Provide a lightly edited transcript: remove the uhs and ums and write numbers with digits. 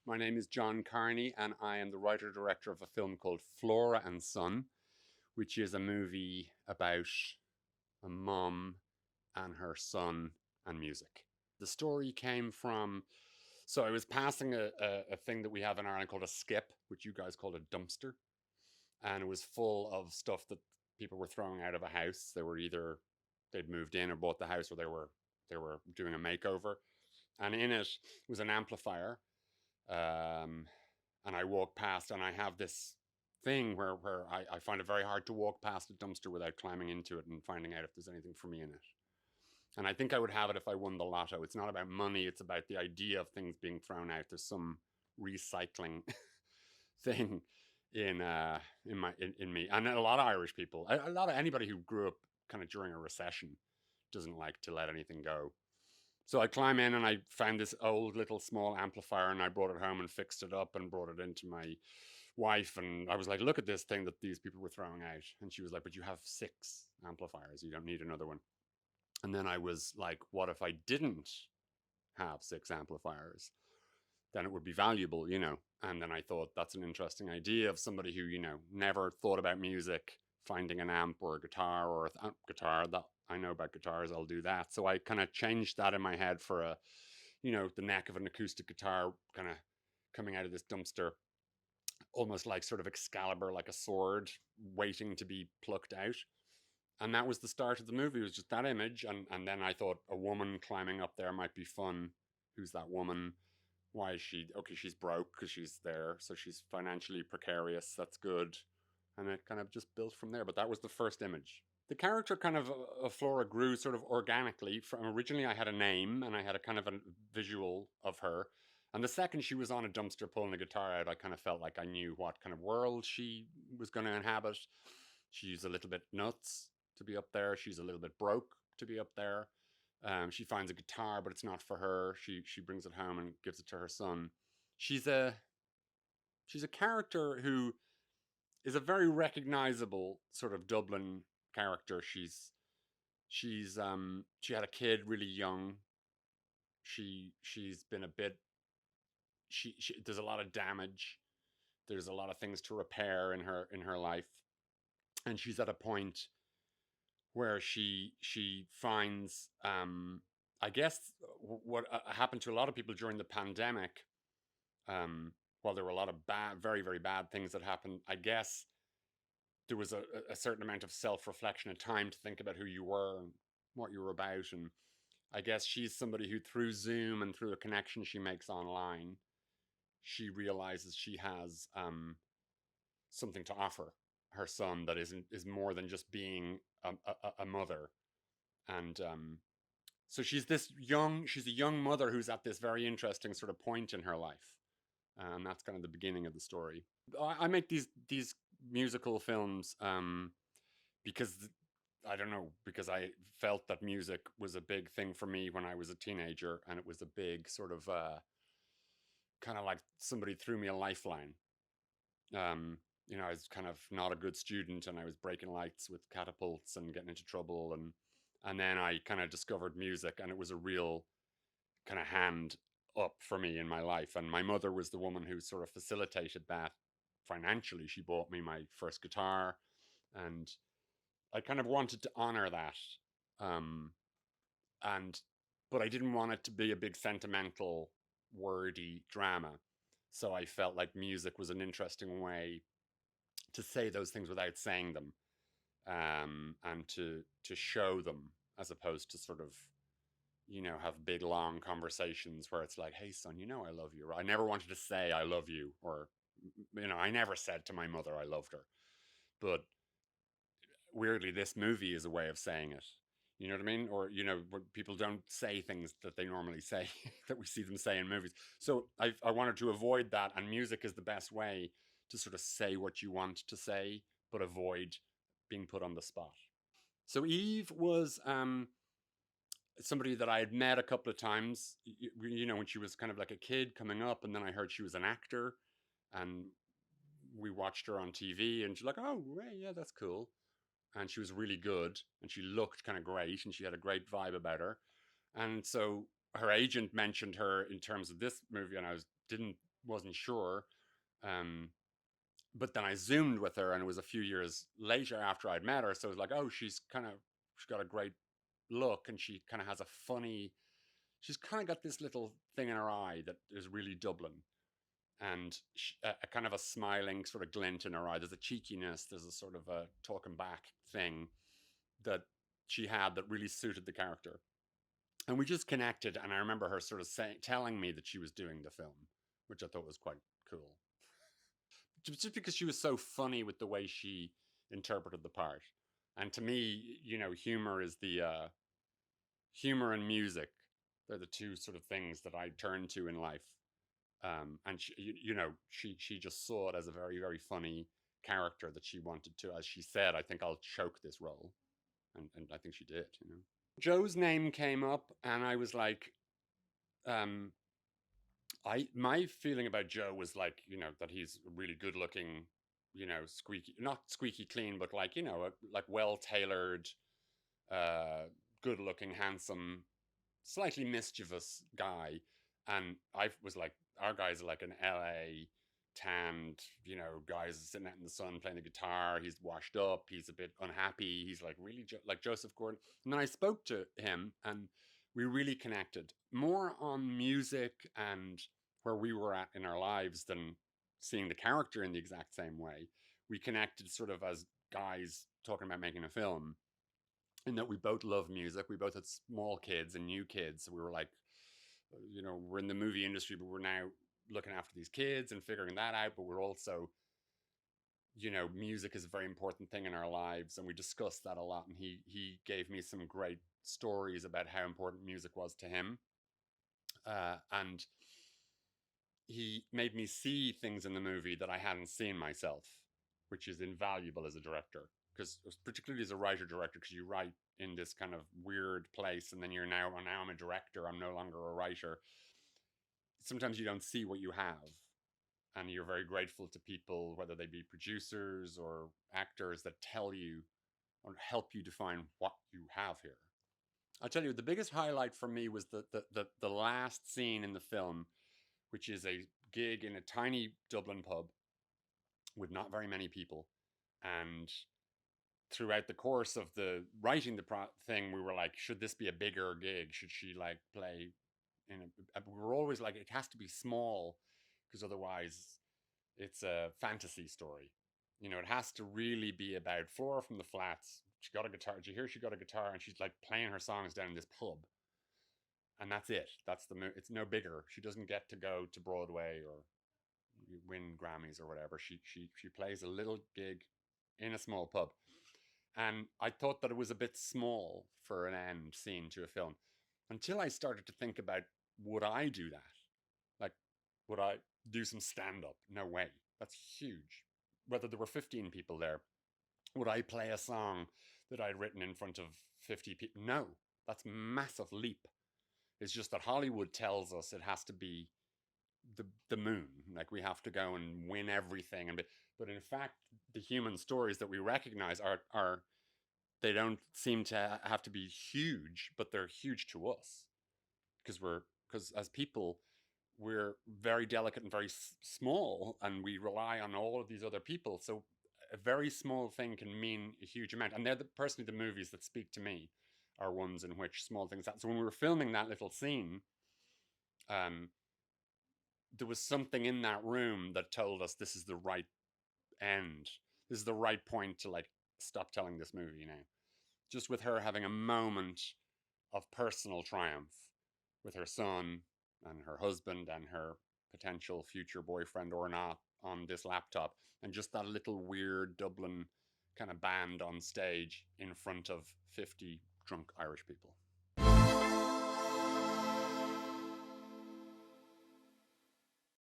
My name is John Carney, and I am the writer director of a film called Flora and Son, which is a movie about a mom and her son and music. The story came from so I was passing a thing that we have in Ireland called a skip, which you guys call a dumpster, and it was full of stuff that people were throwing out of a house. They were either they'd moved in or bought the house, or they were doing a makeover, and in it was an amplifier. Um, and I walk past, and I have this thing where I find it very hard to walk past a dumpster without climbing into it and finding out if there's anything for me in it. And I think I would have it if I won the lotto. It's not about money, it's about the idea of things being thrown out. There's some recycling thing in me. And a lot of Irish people, a lot of anybody who grew up kind of during a recession doesn't like to let anything go. So I climb in and I found this old little small amplifier, and I brought it home and fixed it up and brought it into my wife. And I was like, look at this thing that these people were throwing out. And she was like, but you have six amplifiers. You don't need another one. And then I was like, what if I didn't have six amplifiers? Then it would be valuable. And then I thought that's an interesting idea of somebody who never thought about music, finding an amp or a guitar or a guitar that I know about guitars, I'll do that. So I kind of changed that in my head for the neck of an acoustic guitar kind of coming out of this dumpster, almost like sort of Excalibur, like a sword waiting to be plucked out. And that was the start of the movie. It was just that image, and then I thought a woman climbing up there might be fun. Who's that woman? Why is she okay? She's broke because she's there, so she's financially precarious. That's good, and it kind of just built from there. But that was the first image. The character kind of Flora grew sort of organically. From originally, I had a name and I had a kind of a visual of her. And the second she was on a dumpster pulling a guitar out, I kind of felt like I knew what kind of world she was going to inhabit. She's a little bit nuts to be up there. She's a little bit broke to be up there. She finds a guitar, but it's not for her. She brings it home and gives it to her son. She's a she's a character who is a very recognizable sort of Dublin character. She had a kid really young. She's been a bit she there's a lot of damage. There's a lot of things to repair in her life, and she's at a point where she finds I guess what happened to a lot of people during the pandemic. While there were a lot of bad, very very bad things that happened, I guess there was a certain amount of self-reflection, a time to think about who you were and what you were about. And I guess she's somebody who, through Zoom and through a connection she makes online, she realizes she has something to offer her son that is more than just being a mother. And so she's a young mother who's at this very interesting sort of point in her life, and that's kind of the beginning of the story. I make these musical films because I don't know, because I felt that music was a big thing for me when I was a teenager, and it was a big sort of kind of like somebody threw me a lifeline. Um, I was kind of not a good student, and I was breaking lights with catapults and getting into trouble, and then I kind of discovered music, and it was a real kind of hand up for me in my life. And my mother was the woman who sort of facilitated that financially. She bought me my first guitar, and I kind of wanted to honor that. Um, and but I didn't want it to be a big sentimental, wordy drama. So I felt like music was an interesting way to say those things without saying them, and to show them, as opposed to sort of have big long conversations where it's like, hey son, I love you. I never wanted to say I love you, or I never said to my mother I loved her. But weirdly, this movie is a way of saying it. You know what I mean? Or when people don't say things that they normally say that we see them say in movies. So I wanted to avoid that, and music is the best way to sort of say what you want to say, but avoid being put on the spot. So Eve was somebody that I had met a couple of times, when she was kind of like a kid coming up, and then I heard she was an actor, and we watched her on TV, and she's like, oh, yeah, that's cool. And she was really good, and she looked kind of great, and she had a great vibe about her. And so her agent mentioned her in terms of this movie, and I didn't wasn't sure. Um, but then I zoomed with her, and it was a few years later after I'd met her. So it was like, oh, she's got a great look, and she kind of has a funny. She's kind of got this little thing in her eye that is really Dublin, and a kind of a smiling sort of glint in her eye. There's a cheekiness. There's a sort of a talking back thing that she had that really suited the character. And we just connected. And I remember her sort of telling me that she was doing the film, which I thought was quite cool. Just because she was so funny with the way she interpreted the part. And to me, humor is the humor and music. They're the two sort of things that I turn to in life. And she just saw it as a very, very funny character that she wanted to, as she said, I think I'll choke this role. And I think she did. Joe's name came up, and I was like, um, my feeling about Joe was like, that he's really good looking, squeaky, not squeaky clean, but like, like well tailored, good looking, handsome, slightly mischievous guy. And I was like, our guy's like an LA tanned, guys sitting out in the sun playing the guitar. He's washed up. He's a bit unhappy. He's like really like Joseph Gordon. And then I spoke to him, and we really connected more on music and where we were at in our lives than seeing the character in the exact same way. We connected sort of as guys talking about making a film, in that we both love music. We both had small kids and new kids. So we were like, we're in the movie industry, but we're now looking after these kids and figuring that out. But we're also, music is a very important thing in our lives, and we discussed that a lot. And he gave me some great stories about how important music was to him, and he made me see things in the movie that I hadn't seen myself, which is invaluable as a director. Because particularly as a writer director, because you write in this kind of weird place, and then now I'm a director. I'm no longer a writer. Sometimes you don't see what you have, and you're very grateful to people, whether they be producers or actors, that tell you or help you define what you have here. I'll tell you, the biggest highlight for me was the last scene in the film, which is a gig in a tiny Dublin pub with not very many people. And throughout the course of the writing the thing, we were like, should this be a bigger gig? Should she like play in a, we were always like, it has to be small, because otherwise it's a fantasy story. It has to really be about Flora from the Flats. She got a guitar. Did you hear she got a guitar, and she's like playing her songs down in this pub, and that's it. That's it's no bigger. She doesn't get to go to Broadway or win Grammys or whatever. She plays a little gig in a small pub. And I thought that it was a bit small for an end scene to a film, until I started to think about, would I do that? Like, would I do some stand up? No way. That's huge. Whether there were 15 people there, would I play a song that I'd written in front of 50 people? No, that's a massive leap. It's just that Hollywood tells us it has to be the moon. Like, we have to go and win everything. But in fact, the human stories that we recognize are they don't seem to have to be huge, but they're huge to us, because as people, we're very delicate and very small, and we rely on all of these other people. So a very small thing can mean a huge amount. And they're personally the movies that speak to me are ones in which small things happen. So when we were filming that little scene, um, there was something in that room that told us this is the right end. This is the right point to like stop telling this movie now. Just with her having a moment of personal triumph with her son and her husband and her potential future boyfriend or not on this laptop, and just that little weird Dublin kind of band on stage in front of 50 drunk Irish people.